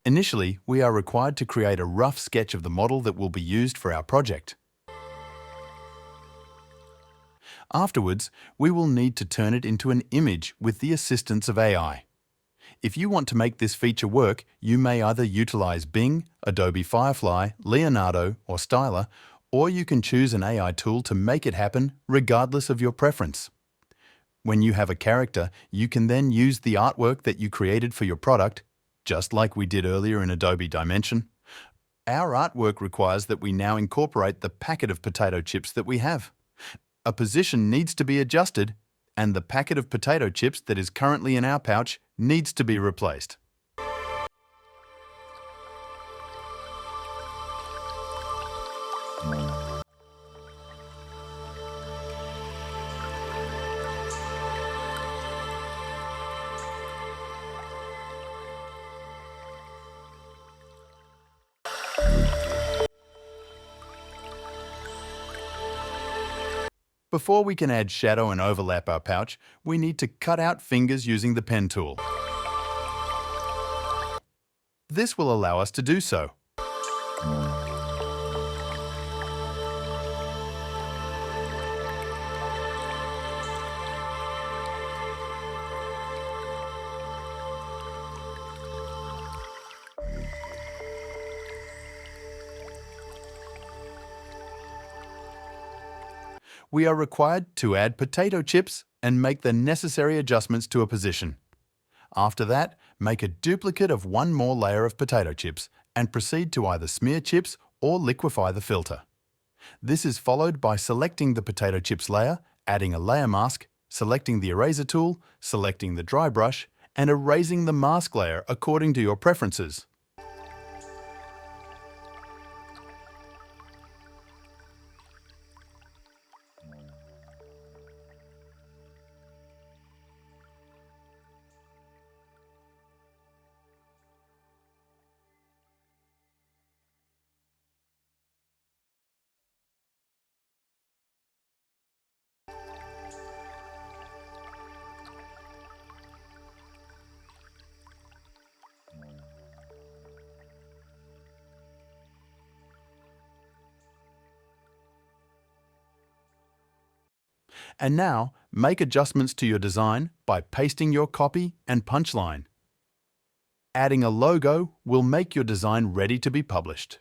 Initially, we are required to create a rough sketch of the model that will be used for our project. Afterwards, we will need to turn it into an image with the assistance of AI. If you want to make this feature work, you may either utilize Bing, Adobe Firefly, Leonardo, or Styler, or you can choose an AI tool to make it happen regardless of your preference. When you have a character, you can then use the artwork that you created for your product, just like we did earlier in Adobe Dimension. Our artwork requires that we now incorporate the packet of potato chips that we have. A position needs to be adjusted, and the packet of potato chips that is currently in our pouch needs to be replaced. Before we can add shadow and overlap our pouch, we need to cut out fingers using the pen tool. This will allow us to do so. We are required to add potato chips and make the necessary adjustments to a position. After that, make a duplicate of one more layer of potato chips and proceed to either smear chips or liquefy the filter. This is followed by selecting the potato chips layer, adding a layer mask, selecting the eraser tool, selecting the dry brush, and erasing the mask layer according to your preferences. And now, make adjustments to your design by pasting your copy and punchline. Adding a logo will make your design ready to be published.